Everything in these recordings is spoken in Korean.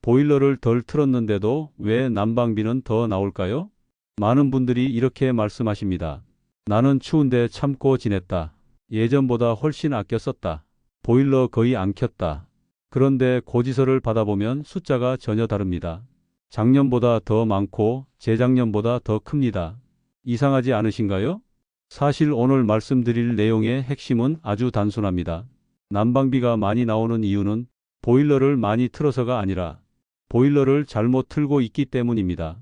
보일러를 덜 틀었는데도 왜 난방비는 더 나올까요? 많은 분들이 이렇게 말씀하십니다. 나는 추운데 참고 지냈다. 예전보다 훨씬 아껴 썼다. 보일러 거의 안 켰다. 그런데 고지서를 받아보면 숫자가 전혀 다릅니다. 작년보다 더 많고 재작년보다 더 큽니다. 이상하지 않으신가요? 사실 오늘 말씀드릴 내용의 핵심은 아주 단순합니다. 난방비가 많이 나오는 이유는 보일러를 많이 틀어서가 아니라 보일러를 잘못 틀고 있기 때문입니다.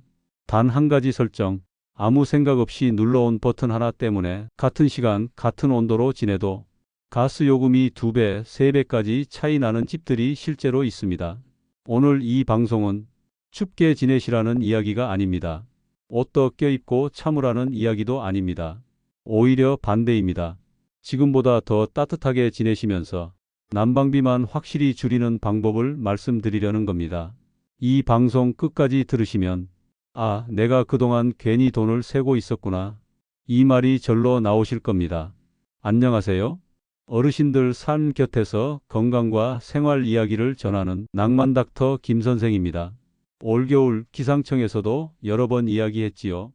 단 한 가지 설정, 아무 생각 없이 눌러온 버튼 하나 때문에 같은 시간, 같은 온도로 지내도 가스 요금이 2배, 3배까지 차이 나는 집들이 실제로 있습니다. 오늘 이 방송은 춥게 지내시라는 이야기가 아닙니다. 옷도 껴입고 참으라는 이야기도 아닙니다. 오히려 반대입니다. 지금보다 더 따뜻하게 지내시면서 난방비만 확실히 줄이는 방법을 말씀드리려는 겁니다. 이 방송 끝까지 들으시면 아, 내가 그동안 괜히 돈을 세고 있었구나. 이 말이 절로 나오실 겁니다. 안녕하세요. 어르신들 삶 곁에서 건강과 생활 이야기를 전하는 낭만 닥터 김 선생입니다. 올겨울 기상청에서도 여러 번 이야기했지요.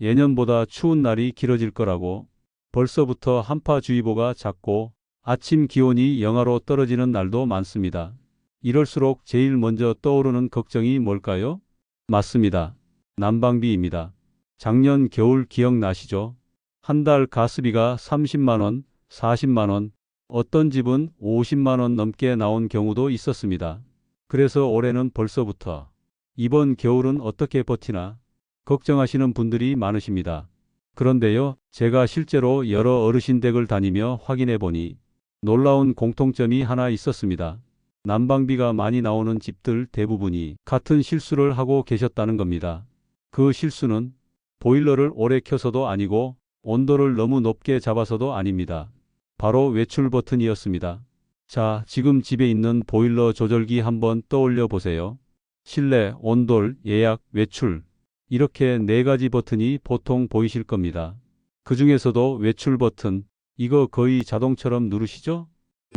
예년보다 추운 날이 길어질 거라고. 벌써부터 한파주의보가 잦고 아침 기온이 영하로 떨어지는 날도 많습니다. 이럴수록 제일 먼저 떠오르는 걱정이 뭘까요? 맞습니다. 난방비입니다. 작년 겨울 기억나시죠? 한 달 가스비가 30만원, 40만원, 어떤 집은 50만원 넘게 나온 경우도 있었습니다. 그래서 올해는 벌써부터 이번 겨울은 어떻게 버티나 걱정하시는 분들이 많으십니다. 그런데요, 제가 실제로 여러 어르신 댁을 다니며 확인해 보니 놀라운 공통점이 하나 있었습니다. 난방비가 많이 나오는 집들 대부분이 같은 실수를 하고 계셨다는 겁니다. 그 실수는 보일러를 오래 켜서도 아니고 온도를 너무 높게 잡아서도 아닙니다. 바로 외출 버튼이었습니다. 자, 지금 집에 있는 보일러 조절기 한번 떠올려 보세요. 실내, 온돌, 예약, 외출. 이렇게 4가지 버튼이 보통 보이실 겁니다. 그 중에서도 외출 버튼, 이거 거의 자동처럼 누르시죠?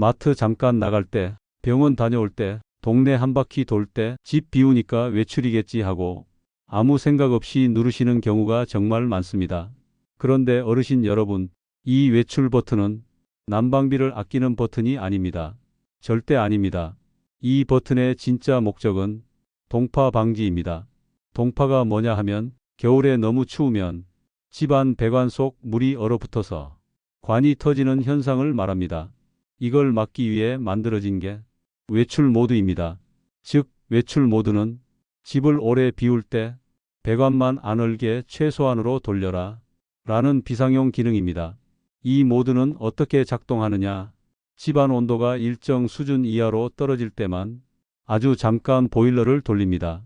마트 잠깐 나갈 때, 병원 다녀올 때, 동네 한 바퀴 돌 때, 집 비우니까 외출이겠지 하고 아무 생각 없이 누르시는 경우가 정말 많습니다. 그런데 어르신 여러분, 이 외출 버튼은 난방비를 아끼는 버튼이 아닙니다. 절대 아닙니다. 이 버튼의 진짜 목적은 동파 방지입니다. 동파가 뭐냐 하면 겨울에 너무 추우면 집안 배관 속 물이 얼어붙어서 관이 터지는 현상을 말합니다. 이걸 막기 위해 만들어진 게 외출 모드입니다. 즉, 외출 모드는 집을 오래 비울 때 배관만 안 얼게 최소한으로 돌려라 라는 비상용 기능입니다. 이 모드는 어떻게 작동하느냐? 집안 온도가 일정 수준 이하로 떨어질 때만 아주 잠깐 보일러를 돌립니다.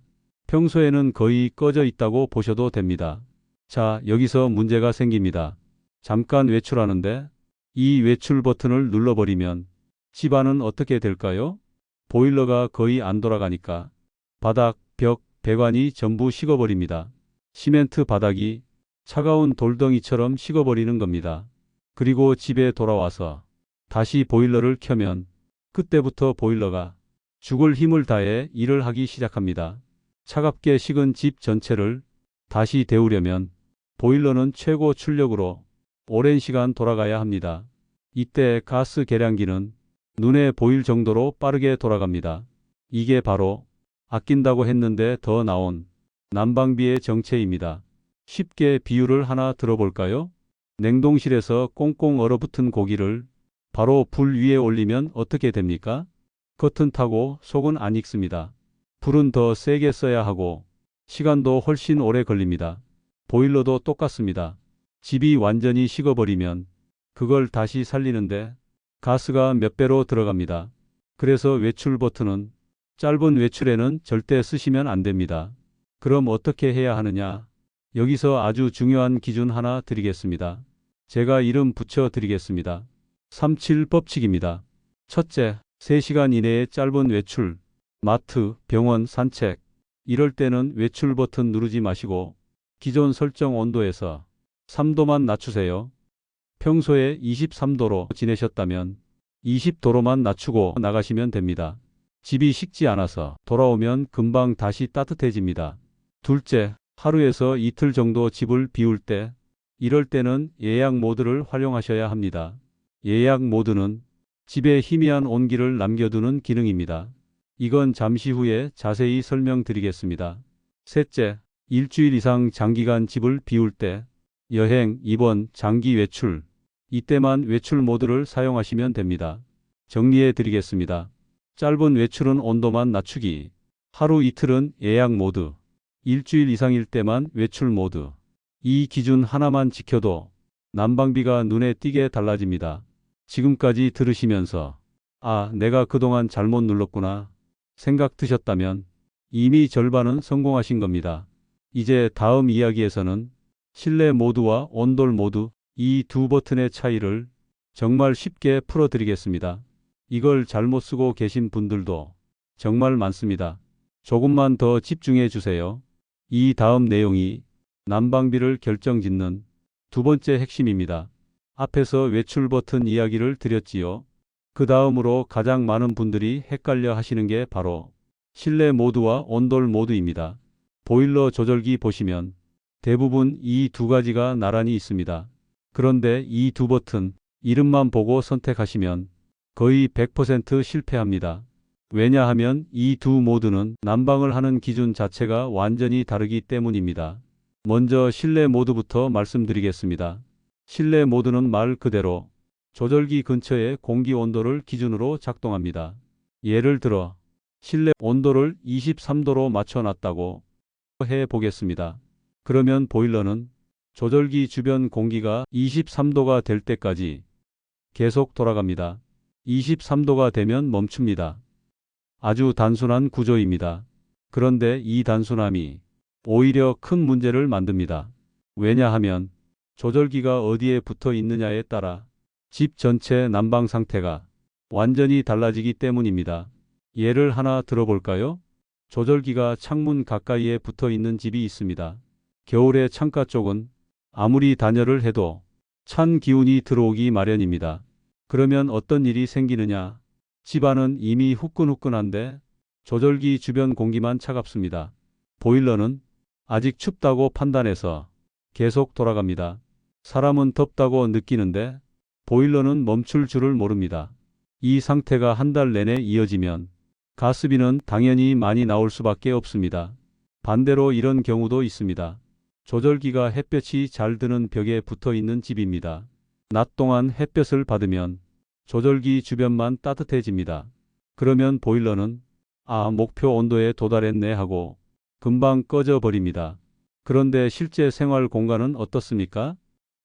평소에는 거의 꺼져 있다고 보셔도 됩니다. 자, 여기서 문제가 생깁니다. 잠깐 외출하는데 이 외출 버튼을 눌러버리면 집안은 어떻게 될까요? 보일러가 거의 안 돌아가니까 바닥, 벽, 배관이 전부 식어버립니다. 시멘트 바닥이 차가운 돌덩이처럼 식어버리는 겁니다. 그리고 집에 돌아와서 다시 보일러를 켜면 그때부터 보일러가 죽을 힘을 다해 일을 하기 시작합니다. 차갑게 식은 집 전체를 다시 데우려면 보일러는 최고 출력으로 오랜 시간 돌아가야 합니다. 이때 가스 계량기는 눈에 보일 정도로 빠르게 돌아갑니다. 이게 바로 아낀다고 했는데 더 나온 난방비의 정체입니다. 쉽게 비유를 하나 들어볼까요? 냉동실에서 꽁꽁 얼어붙은 고기를 바로 불 위에 올리면 어떻게 됩니까? 겉은 타고 속은 안 익습니다. 불은 더 세게 써야 하고 시간도 훨씬 오래 걸립니다. 보일러도 똑같습니다. 집이 완전히 식어버리면 그걸 다시 살리는데 가스가 몇 배로 들어갑니다. 그래서 외출 버튼은 짧은 외출에는 절대 쓰시면 안 됩니다. 그럼 어떻게 해야 하느냐? 여기서 아주 중요한 기준 하나 드리겠습니다. 제가 이름 붙여 드리겠습니다. 37 법칙입니다. 첫째, 3시간 이내에 짧은 외출, 마트, 병원, 산책. 이럴 때는 외출 버튼 누르지 마시고 기존 설정 온도에서 3도만 낮추세요. 평소에 23도로 지내셨다면 20도로만 낮추고 나가시면 됩니다. 집이 식지 않아서 돌아오면 금방 다시 따뜻해집니다. 둘째, 하루에서 이틀 정도 집을 비울 때, 이럴 때는 예약 모드를 활용하셔야 합니다. 예약 모드는 집에 희미한 온기를 남겨두는 기능입니다. 이건 잠시 후에 자세히 설명드리겠습니다. 셋째, 일주일 이상 장기간 집을 비울 때, 여행, 입원, 장기 외출, 이때만 외출 모드를 사용하시면 됩니다. 정리해 드리겠습니다. 짧은 외출은 온도만 낮추기, 하루 이틀은 예약 모드, 일주일 이상일 때만 외출 모드. 이 기준 하나만 지켜도 난방비가 눈에 띄게 달라집니다. 지금까지 들으시면서 내가 그동안 잘못 눌렀구나 생각 드셨다면 이미 절반은 성공하신 겁니다. 이제 다음 이야기에서는 실내 모드와 온돌 모드, 이 두 버튼의 차이를 정말 쉽게 풀어드리겠습니다. 이걸 잘못 쓰고 계신 분들도 정말 많습니다. 조금만 더 집중해 주세요. 이 다음 내용이 난방비를 결정짓는 두 번째 핵심입니다. 앞에서 외출 버튼 이야기를 드렸지요. 그 다음으로 가장 많은 분들이 헷갈려 하시는 게 바로 실내 모드와 온돌 모드입니다. 보일러 조절기 보시면 대부분 이 두 가지가 나란히 있습니다. 그런데 이 두 버튼 이름만 보고 선택하시면 거의 100% 실패합니다. 왜냐하면 이 두 모드는 난방을 하는 기준 자체가 완전히 다르기 때문입니다. 먼저 실내 모드부터 말씀드리겠습니다. 실내 모드는 말 그대로 조절기 근처의 공기 온도를 기준으로 작동합니다. 예를 들어 실내 온도를 23도로 맞춰놨다고 해 보겠습니다. 그러면 보일러는 조절기 주변 공기가 23도가 될 때까지 계속 돌아갑니다. 23도가 되면 멈춥니다. 아주 단순한 구조입니다. 그런데 이 단순함이 오히려 큰 문제를 만듭니다. 왜냐하면 조절기가 어디에 붙어 있느냐에 따라 집 전체 난방 상태가 완전히 달라지기 때문입니다. 예를 하나 들어볼까요? 조절기가 창문 가까이에 붙어 있는 집이 있습니다. 겨울에 창가 쪽은 아무리 단열을 해도 찬 기운이 들어오기 마련입니다. 그러면 어떤 일이 생기느냐? 집안은 이미 후끈후끈한데 조절기 주변 공기만 차갑습니다. 보일러는 아직 춥다고 판단해서 계속 돌아갑니다. 사람은 덥다고 느끼는데 보일러는 멈출 줄을 모릅니다. 이 상태가 한 달 내내 이어지면 가스비는 당연히 많이 나올 수밖에 없습니다. 반대로 이런 경우도 있습니다. 조절기가 햇볕이 잘 드는 벽에 붙어 있는 집입니다. 낮 동안 햇볕을 받으면 조절기 주변만 따뜻해집니다. 그러면 보일러는 목표 온도에 도달했네 하고 금방 꺼져 버립니다. 그런데 실제 생활 공간은 어떻습니까?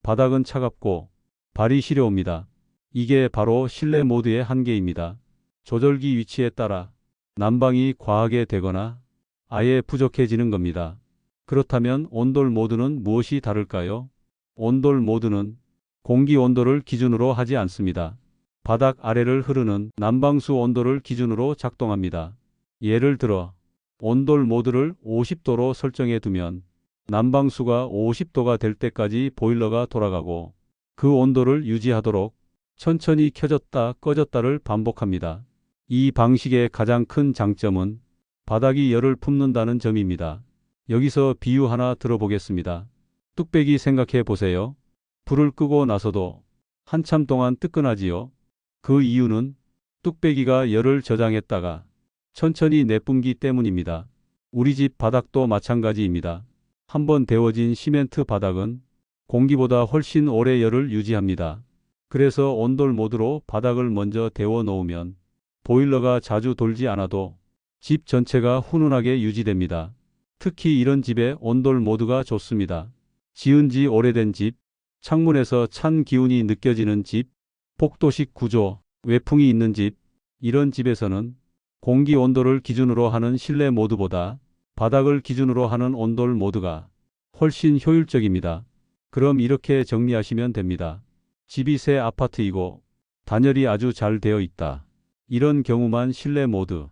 바닥은 차갑고 발이 시려옵니다. 이게 바로 실내 모드의 한계입니다. 조절기 위치에 따라 난방이 과하게 되거나 아예 부족해지는 겁니다. 그렇다면 온돌 모드는 무엇이 다를까요? 온돌 모드는 공기 온도를 기준으로 하지 않습니다. 바닥 아래를 흐르는 난방수 온도를 기준으로 작동합니다. 예를 들어 온돌 모드를 50도로 설정해 두면 난방수가 50도가 될 때까지 보일러가 돌아가고 그 온도를 유지하도록 천천히 켜졌다 꺼졌다를 반복합니다. 이 방식의 가장 큰 장점은 바닥이 열을 품는다는 점입니다. 여기서 비유 하나 들어보겠습니다. 뚝배기 생각해 보세요. 불을 끄고 나서도 한참 동안 뜨끈하지요. 그 이유는 뚝배기가 열을 저장했다가 천천히 내뿜기 때문입니다. 우리 집 바닥도 마찬가지입니다. 한번 데워진 시멘트 바닥은 공기보다 훨씬 오래 열을 유지합니다. 그래서 온돌 모드로 바닥을 먼저 데워 놓으면 보일러가 자주 돌지 않아도 집 전체가 훈훈하게 유지됩니다. 특히 이런 집에 온돌 모드가 좋습니다. 지은 지 오래된 집, 창문에서 찬 기운이 느껴지는 집, 복도식 구조, 외풍이 있는 집, 이런 집에서는 공기 온도를 기준으로 하는 실내 모드보다 바닥을 기준으로 하는 온돌 모드가 훨씬 효율적입니다. 그럼 이렇게 정리하시면 됩니다. 집이 새 아파트이고 단열이 아주 잘 되어 있다. 이런 경우만 실내 모드.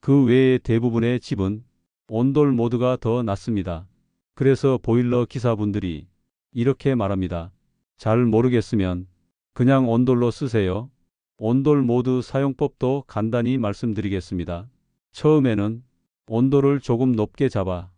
그 외에 대부분의 집은 온돌 모드가 더 낫습니다. 그래서 보일러 기사분들이 이렇게 말합니다. 잘 모르겠으면 그냥 온돌로 쓰세요. 온돌 모드 사용법도 간단히 말씀드리겠습니다. 처음에는 온도를 조금 높게 잡아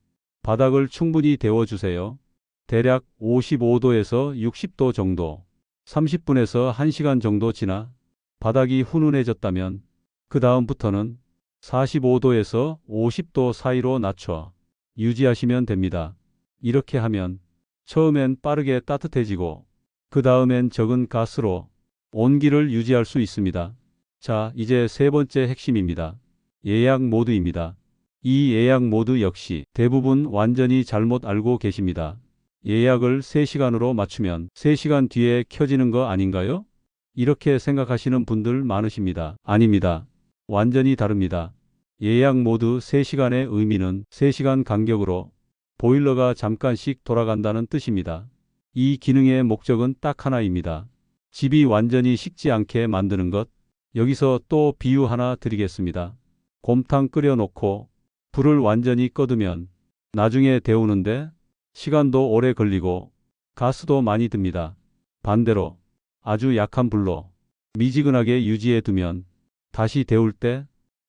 바닥을 충분히 데워주세요. 대략 55도에서 60도 정도, 30분에서 1시간 정도 지나 바닥이 훈훈해졌다면 그 다음부터는 45도에서 50도 사이로 낮춰 유지하시면 됩니다. 이렇게 하면 처음엔 빠르게 따뜻해지고 그 다음엔 적은 가스로 온기를 유지할 수 있습니다. 자, 이제 세 번째 핵심입니다. 예약 모드입니다. 이 예약 모드 역시 대부분 완전히 잘못 알고 계십니다. 예약을 3시간으로 맞추면 3시간 뒤에 켜지는 거 아닌가요? 이렇게 생각하시는 분들 많으십니다. 아닙니다. 완전히 다릅니다. 예약 모드 3시간의 의미는 3시간 간격으로 보일러가 잠깐씩 돌아간다는 뜻입니다. 이 기능의 목적은 딱 하나입니다. 집이 완전히 식지 않게 만드는 것. 여기서 또 비유 하나 드리겠습니다. 곰탕 끓여 놓고 불을 완전히 꺼두면 나중에 데우는데 시간도 오래 걸리고 가스도 많이 듭니다. 반대로 아주 약한 불로 미지근하게 유지해 두면 다시 데울 때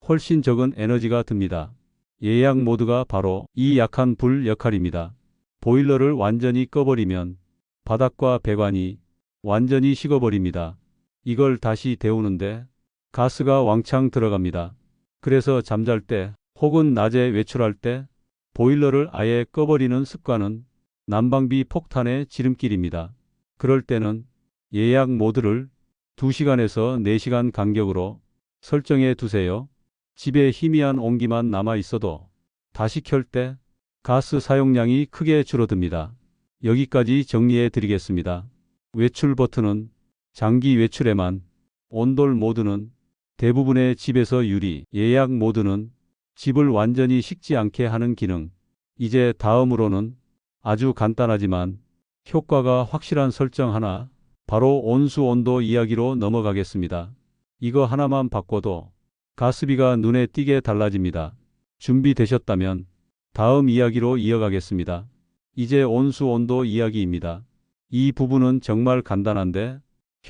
훨씬 적은 에너지가 듭니다. 예약 모드가 바로 이 약한 불 역할입니다. 보일러를 완전히 꺼버리면 바닥과 배관이 완전히 식어버립니다. 이걸 다시 데우는데 가스가 왕창 들어갑니다. 그래서 잠잘 때 혹은 낮에 외출할 때 보일러를 아예 꺼버리는 습관은 난방비 폭탄의 지름길입니다. 그럴 때는 예약 모드를 2시간에서 4시간 간격으로 설정해 두세요. 집에 희미한 온기만 남아 있어도 다시 켤 때 가스 사용량이 크게 줄어듭니다. 여기까지 정리해 드리겠습니다. 외출 버튼은 장기 외출에만, 온돌 모드는 대부분의 집에서 유리, 예약 모드는 집을 완전히 식지 않게 하는 기능. 이제 다음으로는 아주 간단하지만 효과가 확실한 설정 하나, 바로 온수 온도 이야기로 넘어가겠습니다. 이거 하나만 바꿔도 가스비가 눈에 띄게 달라집니다. 준비되셨다면 다음 이야기로 이어가겠습니다. 이제 온수 온도 이야기입니다. 이 부분은 정말 간단한데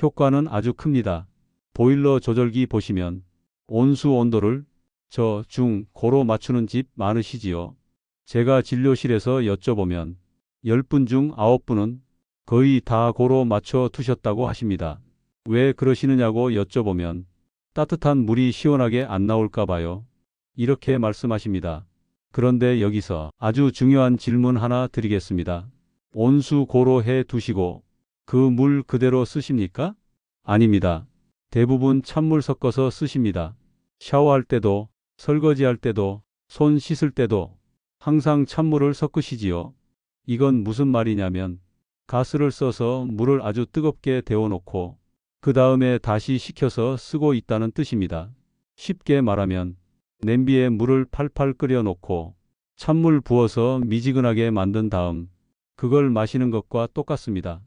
효과는 아주 큽니다. 보일러 조절기 보시면 온수 온도를 저, 중, 고로 맞추는 집 많으시지요? 제가 진료실에서 여쭤보면 10분 중 9분은 거의 다 고로 맞춰 두셨다고 하십니다. 왜 그러시느냐고 여쭤보면 따뜻한 물이 시원하게 안 나올까 봐요. 이렇게 말씀하십니다. 그런데 여기서 아주 중요한 질문 하나 드리겠습니다. 온수 고로 해 두시고 그 물 그대로 쓰십니까? 아닙니다. 대부분 찬물 섞어서 쓰십니다. 샤워할 때도, 설거지할 때도, 손 씻을 때도 항상 찬물을 섞으시지요. 이건 무슨 말이냐면 가스를 써서 물을 아주 뜨겁게 데워놓고 그 다음에 다시 식혀서 쓰고 있다는 뜻입니다. 쉽게 말하면 냄비에 물을 팔팔 끓여 놓고 찬물 부어서 미지근하게 만든 다음 그걸 마시는 것과 똑같습니다.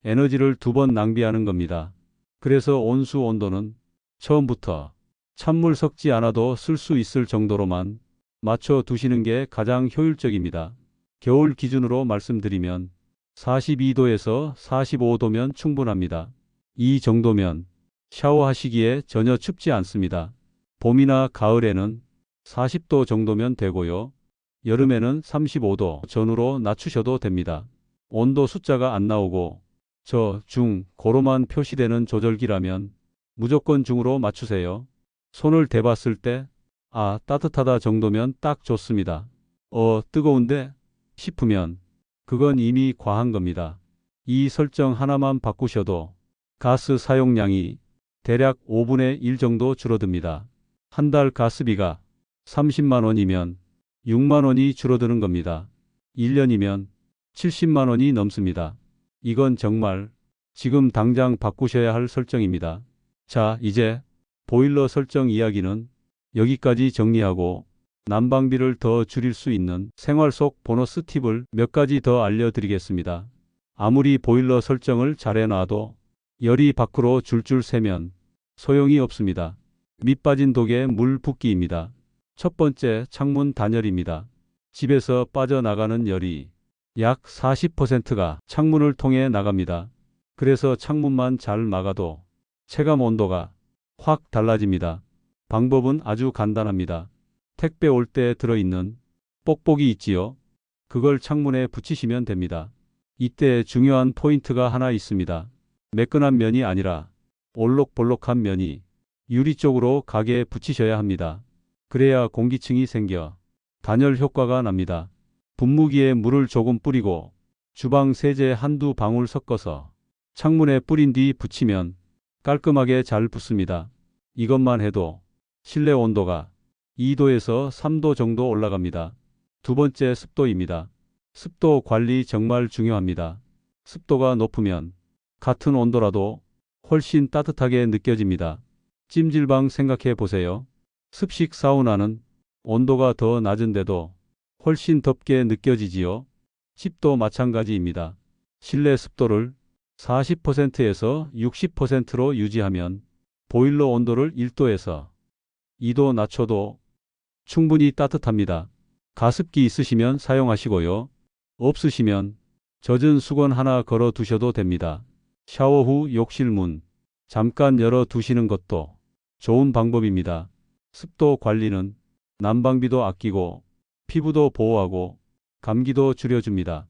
에너지를 2번 낭비하는 겁니다. 그래서 온수 온도는 처음부터 찬물 섞지 않아도 쓸 수 있을 정도로만 맞춰 두시는 게 가장 효율적입니다. 겨울 기준으로 말씀드리면 42도에서 45도면 충분합니다. 이 정도면 샤워하시기에 전혀 춥지 않습니다. 봄이나 가을에는 40도 정도면 되고요. 여름에는 35도 전후로 낮추셔도 됩니다. 온도 숫자가 안 나오고 저, 중, 고로만 표시되는 조절기라면 무조건 중으로 맞추세요. 손을 대봤을 때 아, 따뜻하다 정도면 딱 좋습니다. 뜨거운데? 싶으면 그건 이미 과한 겁니다. 이 설정 하나만 바꾸셔도 가스 사용량이 대략 5분의 1 정도 줄어듭니다. 한 달 가스비가 30만 원이면 6만 원이 줄어드는 겁니다. 1년이면 70만 원이 넘습니다. 이건 정말 지금 당장 바꾸셔야 할 설정입니다. 자, 이제 보일러 설정 이야기는 여기까지 정리하고 난방비를 더 줄일 수 있는 생활 속 보너스 팁을 몇 가지 더 알려드리겠습니다. 아무리 보일러 설정을 잘해놔도 열이 밖으로 줄줄 새면 소용이 없습니다. 밑 빠진 독에 물 붓기입니다. 첫 번째, 창문 단열입니다. 집에서 빠져나가는 열이 약 40%가 창문을 통해 나갑니다. 그래서 창문만 잘 막아도 체감 온도가 확 달라집니다. 방법은 아주 간단합니다. 택배 올 때 들어있는 뽁뽁이 있지요. 그걸 창문에 붙이시면 됩니다. 이때 중요한 포인트가 하나 있습니다. 매끈한 면이 아니라 올록볼록한 면이 유리 쪽으로 가게 붙이셔야 합니다. 그래야 공기층이 생겨 단열 효과가 납니다. 분무기에 물을 조금 뿌리고 주방 세제 한두 방울 섞어서 창문에 뿌린 뒤 붙이면 깔끔하게 잘 붙습니다. 이것만 해도 실내 온도가 2도에서 3도 정도 올라갑니다. 두 번째, 습도입니다. 습도 관리 정말 중요합니다. 습도가 높으면 같은 온도라도 훨씬 따뜻하게 느껴집니다. 찜질방 생각해 보세요. 습식 사우나는 온도가 더 낮은데도 훨씬 덥게 느껴지지요. 습도 마찬가지입니다. 실내 습도를 40%에서 60%로 유지하면 보일러 온도를 1도에서 2도 낮춰도 충분히 따뜻합니다. 가습기 있으시면 사용하시고요. 없으시면 젖은 수건 하나 걸어 두셔도 됩니다. 샤워 후 욕실 문 잠깐 열어 두시는 것도 좋은 방법입니다. 습도 관리는 난방비도 아끼고 피부도 보호하고 감기도 줄여줍니다.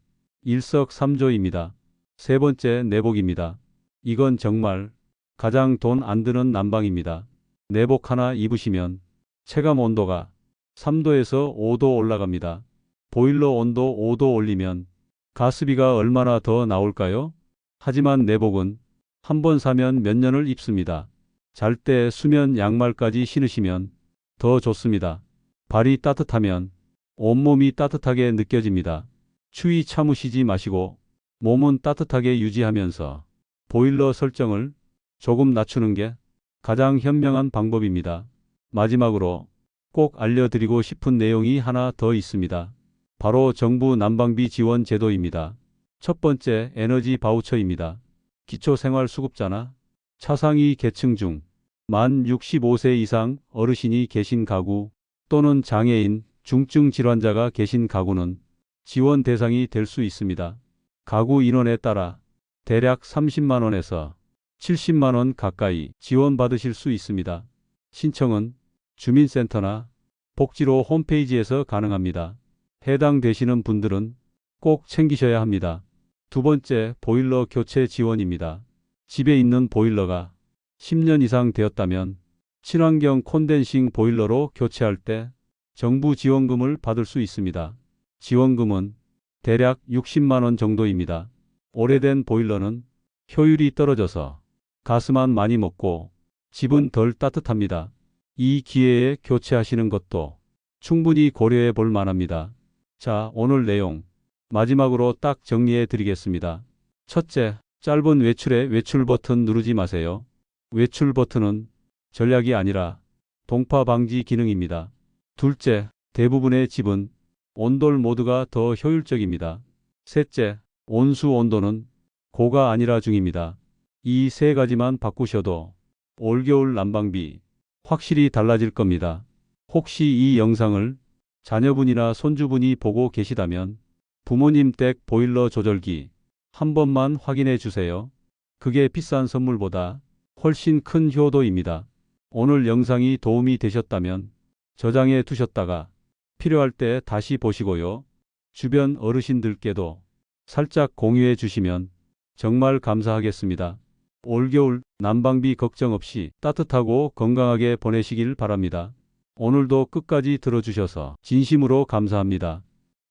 일석삼조입니다. 세 번째, 내복입니다. 이건 정말 가장 돈 안 드는 난방입니다. 내복 하나 입으시면 체감 온도가 3도에서 5도 올라갑니다. 보일러 온도 5도 올리면 가스비가 얼마나 더 나올까요? 하지만 내복은 한 번 사면 몇 년을 입습니다. 잘 때 수면 양말까지 신으시면 더 좋습니다. 발이 따뜻하면 온몸이 따뜻하게 느껴집니다. 추위 참으시지 마시고 몸은 따뜻하게 유지하면서 보일러 설정을 조금 낮추는 게 가장 현명한 방법입니다. 마지막으로 꼭 알려드리고 싶은 내용이 하나 더 있습니다. 바로 정부 난방비 지원 제도입니다. 첫 번째, 에너지 바우처입니다. 기초생활수급자나 차상위 계층 중 만 65세 이상 어르신이 계신 가구 또는 장애인, 중증 질환자가 계신 가구는 지원 대상이 될 수 있습니다. 가구 인원에 따라 대략 30만 원에서 70만 원 가까이 지원받으실 수 있습니다. 신청은 주민센터나 복지로 홈페이지에서 가능합니다. 해당되시는 분들은 꼭 챙기셔야 합니다. 두 번째, 보일러 교체 지원입니다. 집에 있는 보일러가 10년 이상 되었다면 친환경 콘덴싱 보일러로 교체할 때 정부 지원금을 받을 수 있습니다. 지원금은 대략 60만 원 정도입니다. 오래된 보일러는 효율이 떨어져서 가스만 많이 먹고 집은 덜 따뜻합니다. 이 기회에 교체하시는 것도 충분히 고려해 볼 만합니다. 자, 오늘 내용 마지막으로 딱 정리해 드리겠습니다. 첫째, 짧은 외출에 외출 버튼 누르지 마세요. 외출 버튼은 전략이 아니라 동파 방지 기능입니다. 둘째, 대부분의 집은 온돌 모드가 더 효율적입니다. 셋째, 온수 온도는 고가 아니라 중입니다. 이 세 가지만 바꾸셔도 올겨울 난방비 확실히 달라질 겁니다. 혹시 이 영상을 자녀분이나 손주분이 보고 계시다면 부모님 댁 보일러 조절기 한 번만 확인해 주세요. 그게 비싼 선물보다 훨씬 큰 효도입니다. 오늘 영상이 도움이 되셨다면 저장해 두셨다가 필요할 때 다시 보시고요. 주변 어르신들께도 살짝 공유해 주시면 정말 감사하겠습니다. 올겨울 난방비 걱정 없이 따뜻하고 건강하게 보내시길 바랍니다. 오늘도 끝까지 들어주셔서 진심으로 감사합니다.